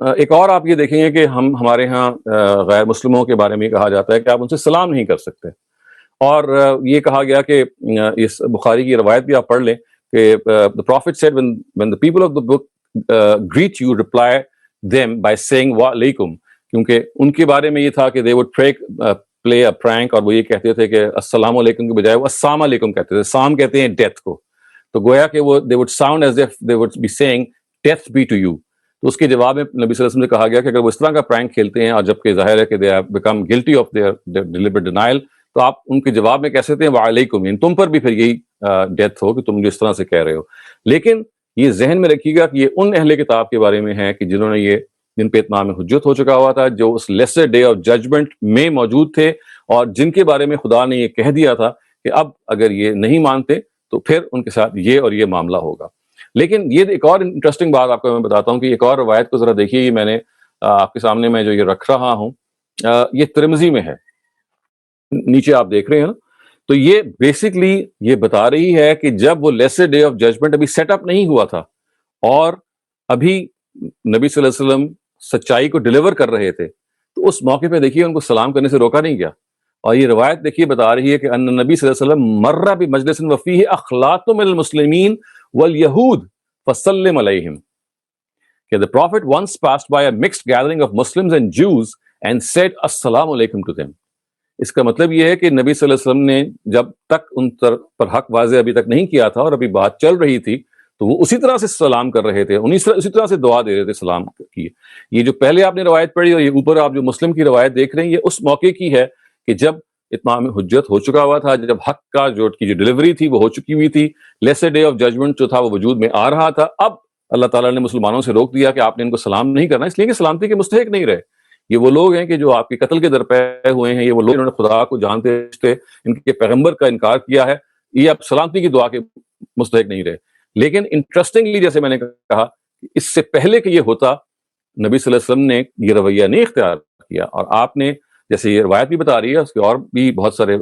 ایک اور آپ یہ دیکھیں گے کہ ہمارے ہاں غیر مسلموں کے بارے میں یہ کہا جاتا ہے کہ آپ ان سے سلام نہیں کر سکتے، اور یہ کہا گیا کہ اس بخاری کی روایت بھی آپ پڑھ لیں کہ the prophet said when the people of the book greet you, reply them by saying وعلیکم، کیونکہ ان کے بارے میں یہ تھا کہ they would play a prank، اور وہ یہ کہتے تھے کہ السلام علیکم کے بجائے وہ السلام علیکم کہتے تھے. سام کہتے ہیں ڈیتھ کو، تو گویا کہ وہ they would sound as if they would be saying death be to you. تو اس کے جواب میں نبی صلی اللہ علیہ وسلم سے کہا گیا کہ اگر وہ اس طرح کا پرینک کھیلتے ہیں اور جبکہ ظاہر ہے کہ they have become guilty of their deliberate denial، تو آپ ان کے جواب میں کہہ سکتے ہیں وعلیکم، یعنی تم پر بھی پھر یہی ڈیتھ ہو کہ تم جس طرح سے کہہ رہے ہو. لیکن یہ ذہن میں رکھیے گا کہ یہ ان اہل کتاب کے بارے میں ہے کہ جنہوں نے یہ جن پہ اتمام حجت ہو چکا ہوا تھا، جو اس لیسر ڈے آف ججمنٹ میں موجود تھے، اور جن کے بارے میں خدا نے یہ کہہ دیا تھا کہ اب اگر یہ نہیں مانتے تو پھر ان کے ساتھ یہ اور یہ معاملہ ہوگا. لیکن یہ ایک اور انٹرسٹنگ بات آپ کو میں بتاتا ہوں کہ ایک اور روایت کو ذرا دیکھیے. یہ میں نے آپ کے سامنے میں جو یہ رکھ رہا ہوں، یہ ترمذی میں ہے، نیچے آپ دیکھ رہے ہیں نا. تو یہ بیسکلی یہ بتا رہی ہے کہ جب وہ لیسر ڈے آف ججمنٹ ابھی سیٹ اپ نہیں ہوا تھا اور ابھی نبی صلی اللہ علیہ وسلم سچائی کو ڈیلیور کر رہے تھے، تو اس موقع پہ دیکھیے ان کو سلام کرنے سے روکا نہیں گیا. اور یہ روایت دیکھیے بتا رہی ہے کہ ان نبی صلی اللہ علیہ وسلم مر بمجلس وفیہ اخلاط من المسلمین والیہود فسلم علیہم، کہ the prophet once passed by a mixed gathering of Muslims and Jews and said السلام علیکم to them. اس کا مطلب یہ ہے کہ نبی صلی اللہ علیہ وسلم نے جب تک ان پر حق واضح ابھی تک نہیں کیا تھا اور ابھی بات چل رہی تھی، تو وہ اسی طرح سے سلام کر رہے تھے، اسی طرح سے دعا دے رہے تھے سلام کی. یہ جو پہلے آپ نے روایت پڑھی اور یہ اوپر آپ جو مسلم کی روایت دیکھ رہے ہیں، یہ اس موقع کی ہے کہ جب اتمام حجت ہو چکا ہوا تھا، جب حق کا جو ڈلیوری تھی وہ ہو چکی ہوئی تھی، لیسر ڈے آف ججمنٹ جو تھا وہ وجود میں آ رہا تھا. اب اللہ تعالیٰ نے مسلمانوں سے روک دیا کہ آپ نے ان کو سلام نہیں کرنا، اس لیے کہ سلامتی کے مستحق نہیں رہے. یہ وہ لوگ ہیں کہ جو آپ کے قتل کے درپے ہوئے ہیں، یہ وہ لوگ انہوں نے خدا کو جانتے تھے، ان کے پیغمبر کا انکار کیا ہے، یہ اب سلامتی کی دعا کے مستحق نہیں رہے. لیکن انٹرسٹنگلی جیسے میں نے کہا، اس سے پہلے کہ یہ ہوتا نبی صلی اللہ علیہ وسلم نے یہ رویہ نہیں اختیار کیا. اور آپ نے جیسے یہ روایت بھی بتا رہی ہے، اس کے اور بھی بہت سارے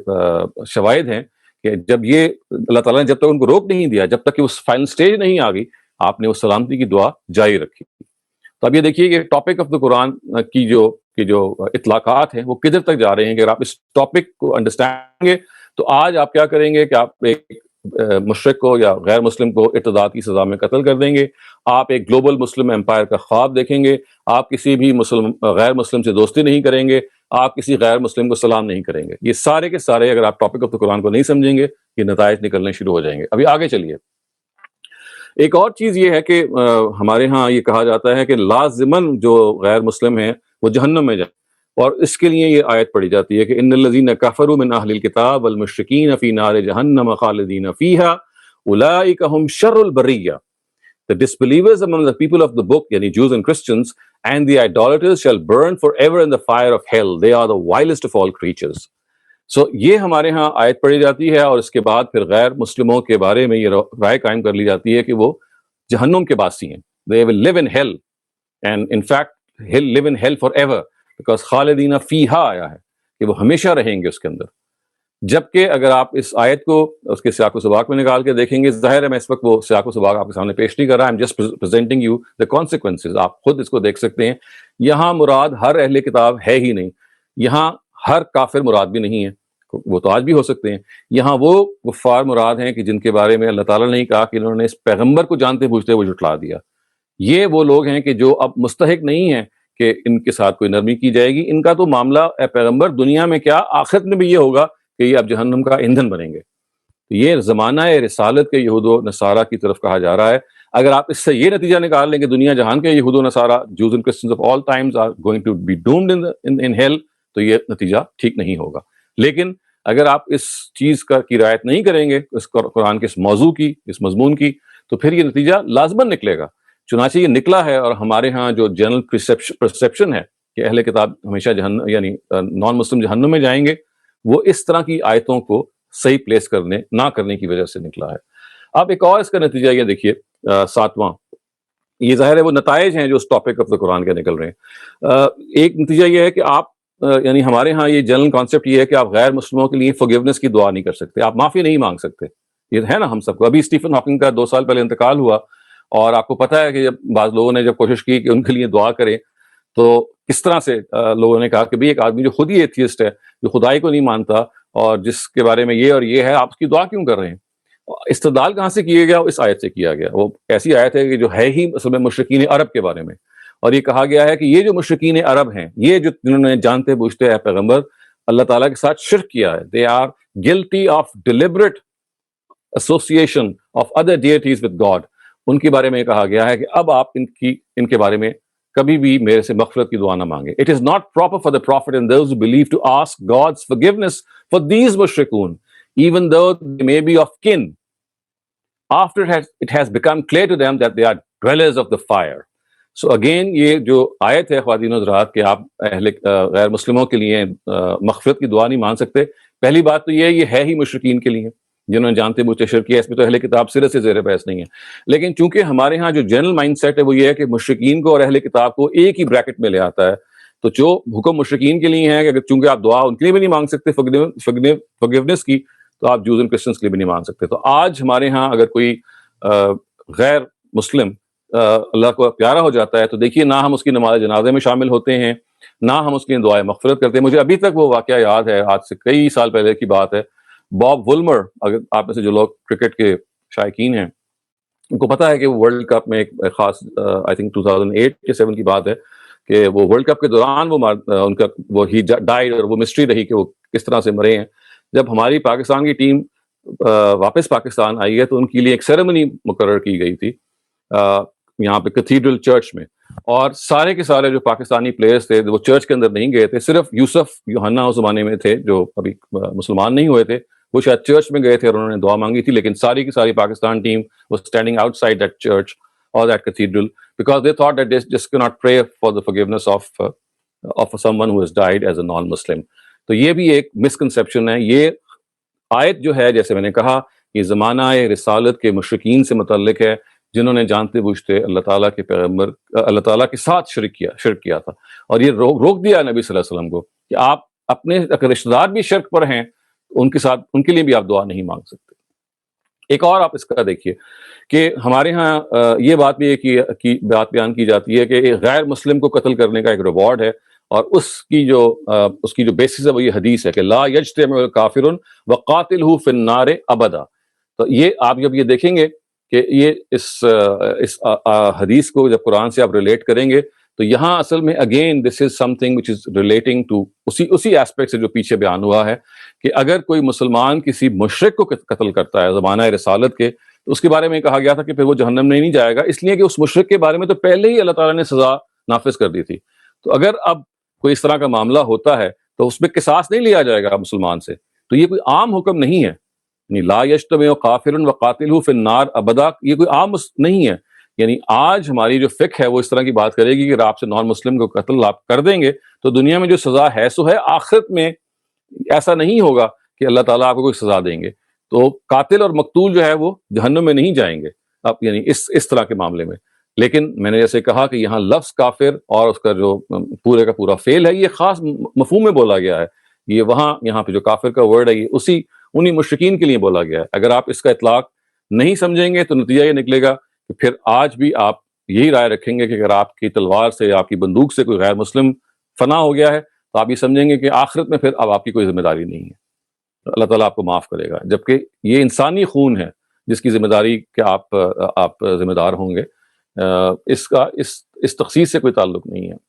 شواہد ہیں کہ جب یہ اللہ تعالیٰ نے جب تک ان کو روک نہیں دیا، جب تک کہ اس فائنل سٹیج نہیں آ گئی، آپ نے اس سلامتی کی دعا جاری رکھی. تو اب یہ دیکھیے کہ ٹاپک آف دا قرآن کی جو اطلاقات ہیں وہ کدھر تک جا رہے ہیں. کہ اگر آپ اس ٹاپک کو انڈرسٹینڈ گے تو آج آپ کیا کریں گے کہ آپ ایک مشرک کو یا غیر مسلم کو ارتداد کی سزا میں قتل کر دیں گے، آپ ایک گلوبل مسلم امپائر کا خواب دیکھیں گے، آپ کسی بھی غیر مسلم سے دوستی نہیں کریں گے، آپ کسی غیر مسلم کو سلام نہیں کریں گے. یہ سارے کے سارے اگر آپ ٹاپک آف دا قرآن کو نہیں سمجھیں گے، یہ نتائج نکلنے شروع ہو جائیں گے. ابھی آگے چلیے. ایک اور چیز یہ ہے کہ ہمارے ہاں یہ کہا جاتا ہے کہ لازماً جو غیر مسلم ہیں وہ جہنم میں جائیں، اور اس کے لیے یہ آیت پڑھی جاتی ہے کہ ان الذین کفروا من اہل الکتاب والمشرکین فی نار جہنم خالدین فیہا اولئک ھم شر البریہ. The disbelievers among the people of the book, یعنی Jews and Christians, and the idolaters shall burn forever in the fire of hell. They are the vilest of all creatures. So یہ ہمارے ہاں آیت پڑھی جاتی ہے، اور اس کے بعد پھر غیر مسلموں کے بارے میں یہ رائے قائم کر لی جاتی ہے کہ وہ جہنم کے باسی ہیں. They will live in hell, and in fact he'll live in hell forever, because خالدین فیہا آیا ہے کہ وہ ہمیشہ رہیں گے اس کے اندر. جبکہ اگر آپ اس آیت کو اس کے سیاق و سباق میں نکال کے دیکھیں گے، ظاہر ہے میں اس وقت وہ سیاق و سباق آپ کے سامنے پیش نہیں کر رہا، I'm just presenting you the consequences. آپ خود اس کو دیکھ سکتے ہیں. یہاں مراد ہر اہل کتاب ہے ہی نہیں، یہاں ہر کافر مراد بھی نہیں ہے، وہ تو آج بھی ہو سکتے ہیں. یہاں وہ کفار مراد ہیں کہ جن کے بارے میں اللہ تعالیٰ نے نہیں کہا کہ انہوں نے اس پیغمبر کو جانتے بوجھتے وہ جھٹلا دیا. یہ وہ لوگ ہیں کہ جو اب مستحق نہیں ہیں کہ ان کے ساتھ کوئی نرمی کی جائے گی. ان کا تو معاملہ اے پیغمبر دنیا میں کیا، آخرت میں بھی یہ ہوگا کہ یہ اب جہنم کا ایندھن بنیں گے. یہ زمانہ رسالت کے یہود و نصارہ کی طرف کہا جا رہا ہے. اگر آپ اس سے یہ نتیجہ نکال لیں کہ دنیا جہان کے یہود و نصارہ Jews and Christians of all times are going to be doomed in hell، تو یہ نتیجہ ٹھیک نہیں ہوگا. لیکن اگر آپ اس چیز کی رعایت نہیں کریں گے، اس قرآن کے اس موضوع کی، اس مضمون کی، تو پھر یہ نتیجہ لازماً نکلے گا. چنانچہ یہ نکلا ہے، اور ہمارے ہاں جو جنرل پرسیپشن ہے کہ اہل کتاب ہمیشہ جہنم یعنی نان مسلم جہنم میں جائیں گے، وہ اس طرح کی آیتوں کو صحیح پلیس نہ کرنے کی وجہ سے نکلا ہے. اب ایک اور اس کا نتیجہ یہ دیکھیے، 7واں، یہ ظاہر ہے وہ نتائج ہیں جو اس ٹاپک آف دا قرآن کے نکل رہے ہیں. ایک نتیجہ یہ ہے کہ آپ یعنی ہمارے ہاں یہ جنرل کانسیپٹ یہ ہے کہ آپ غیر مسلموں کے لیے فورگیونیس کی دعا نہیں کر سکتے، آپ معافی نہیں مانگ سکتے. یہ ہے نا ہم سب کو. ابھی اسٹیفن ہاکنگ کا 2 سال پہلے انتقال ہوا، اور آپ کو پتہ ہے کہ جب بعض لوگوں نے جب کوشش کی کہ ان کے لیے دعا کریں تو کس طرح سے لوگوں نے کہا کہ بھئی ایک آدمی جو خود ہی ایتھیسٹ ہے، جو خدائی کو نہیں مانتا اور جس کے بارے میں یہ اور یہ ہے، آپ اس کی دعا کیوں کر رہے ہیں؟ استدلال کہاں سے کیا گیا؟ اس آیت سے کیا گیا. وہ ایسی آیت ہے کہ جو ہے ہی اصل میں مشرکین عرب کے بارے میں، اور یہ کہا گیا ہے کہ یہ جو مشرکین عرب ہیں، یہ جو جنہوں نے جانتے بوجھتے اے پیغمبر اللہ تعالیٰ کے ساتھ شرک کیا ہے، they are guilty of deliberate association of other deities with God. ان کے بارے میں کہا گیا ہے کہ اب آپ ان کے بارے میں کبھی بھی میرے سے مغفرت کی دعا نہ مانگے. It is not proper for the prophet and those who believe to ask God's forgiveness for these mushrikun, even though they may be of kin, after it has become clear to them that they are dwellers of the fire. So again یہ جو آیت ہے خواتین و حضرات کہ آپ غیر مسلموں کے لیے مغفرت کی دعا نہیں مان سکتے، پہلی بات تو یہ ہے ہی مشرکین کے لیے جنہوں نے جانتے بوجھتے شرک کیا. اس میں تو اہل کتاب سرے سے زیر بحث نہیں ہے. لیکن چونکہ ہمارے ہاں جو جنرل مائنڈ سیٹ ہے وہ یہ ہے کہ مشرکین کو اور اہل کتاب کو ایک ہی بریکٹ میں لے آتا ہے، تو جو حکم مشرکین کے لیے ہے کہ چونکہ آپ دعا ان کے لیے بھی نہیں مانگ سکتے فورگیونیس کی، تو آپ جوز اینڈ کرسچنس کے لیے بھی نہیں مانگ سکتے. تو آج ہمارے ہاں اگر کوئی غیر مسلم اللہ کو پیارا ہو جاتا ہے تو دیکھیے نہ ہم اس کی نماز جنازے میں شامل ہوتے ہیں، نہ ہم اس کی دعائیں مغفرت کرتے ہیں. مجھے ابھی تک وہ واقعہ یاد ہے، آج سے کئی سال پہلے کی بات ہے. باب وولمر، اگر آپ میں سے جو لوگ کرکٹ کے شائقین ہیں ان کو پتا ہے کہ وہ ورلڈ کپ میں ایک خاص آئی تھنک 2008 کے 7 کی بات ہے کہ وہ ورلڈ کپ کے دوران ان کا وہ ہی ڈائیڈ، اور وہ مسٹری رہی کہ وہ کس طرح سے مرے ہیں. جب ہماری پاکستان کی ٹیم واپس پاکستان آئی ہے تو ان کے لیے ایک سیریمنی مقرر کی گئی تھی یہاں پہ کیتھیڈرل چرچ میں، اور سارے کے سارے جو پاکستانی پلیئرز تھے وہ چرچ کے اندر نہیں گئے تھے. صرف یوسف یوحنا اس زمانے میں تھے جو ابھی مسلمان نہیں ہوئے تھے، وہ شاید چرچ میں گئے تھے اور انہوں نے دعا مانگی تھی. لیکن ساری کی ساری Pakistan team was standing outside that church or that cathedral because they thought that they just cannot pray for the forgiveness of someone who has died as a non-Muslim. تو یہ بھی ایک مسکنسیپشن ہے. یہ آیت جو ہے جیسے میں نے کہا یہ زمانہ رسالت کے مشرکین سے متعلق ہے جنہوں نے جانتے بوجھتے اللہ تعالیٰ کے پیغمبر اللہ تعالیٰ کے ساتھ شرک کیا تھا، اور یہ روک دیا نبی صلی اللہ علیہ وسلم کو کہ آپ اپنے اگر رشتہ دار بھی شرک پر ہیں ان کے ساتھ ان کے لیے بھی آپ دعا نہیں مانگ سکتے. ایک اور آپ اس کا دیکھیے کہ ہمارے ہاں یہ بات بھی کی بات بیان کی جاتی ہے کہ غیر مسلم کو قتل کرنے کا ایک ریوارڈ ہے، اور اس کی جو بیسس ہے وہ یہ حدیث ہے کہ لا یجتمع کافر وقاتلہ فی النار ابدا. تو یہ آپ جب یہ دیکھیں گے کہ یہ اس حدیث کو جب قرآن سے آپ ریلیٹ کریں گے تو یہاں اصل میں again this is something which is relating to اسی ایسپیکٹ سے جو پیچھے بیان ہوا ہے کہ اگر کوئی مسلمان کسی مشرک کو قتل کرتا ہے زمانہ رسالت کے تو اس کے بارے میں کہا گیا تھا کہ پھر وہ جہنم میں نہیں جائے گا، اس لیے کہ اس مشرک کے بارے میں تو پہلے ہی اللہ تعالیٰ نے سزا نافذ کر دی تھی. تو اگر اب کوئی اس طرح کا معاملہ ہوتا ہے تو اس میں قصاص نہیں لیا جائے گا مسلمان سے. تو یہ کوئی عام حکم نہیں ہے، یعنی لا یجتمع کافر وقاتلہ فی النار ابدا یہ کوئی عام نہیں ہے. یعنی آج ہماری جو فقہ ہے وہ اس طرح کی بات کرے گی کہ آپ سے نان مسلم کو قتل آپ کر دیں گے تو دنیا میں جو سزا ہے سو ہے، آخرت میں ایسا نہیں ہوگا کہ اللہ تعالیٰ آپ کو کوئی سزا دیں گے. تو قاتل اور مقتول جو ہے وہ جہنم میں نہیں جائیں گے اب، یعنی اس طرح کے معاملے میں. لیکن میں نے جیسے کہا کہ یہاں لفظ کافر اور اس کا جو پورے کا پورا فعل ہے یہ خاص مفہوم میں بولا گیا ہے. یہ یہاں پہ جو کافر کا ورڈ ہے یہ انہی مشرکین کے لیے بولا گیا ہے. اگر آپ اس کا اطلاق نہیں سمجھیں گے تو نتیجہ یہ نکلے گا کہ پھر آج بھی آپ یہی رائے رکھیں گے کہ اگر آپ کی تلوار سے آپ کی بندوق سے کوئی غیر مسلم فنا ہو گیا ہے تو آپ یہ سمجھیں گے کہ آخرت میں پھر اب آپ کی کوئی ذمہ داری نہیں ہے، اللہ تعالیٰ آپ کو معاف کرے گا. جبکہ یہ انسانی خون ہے جس کی ذمہ داری کہ آپ ذمہ دار ہوں گے، اس تخصیص سے کوئی تعلق نہیں ہے.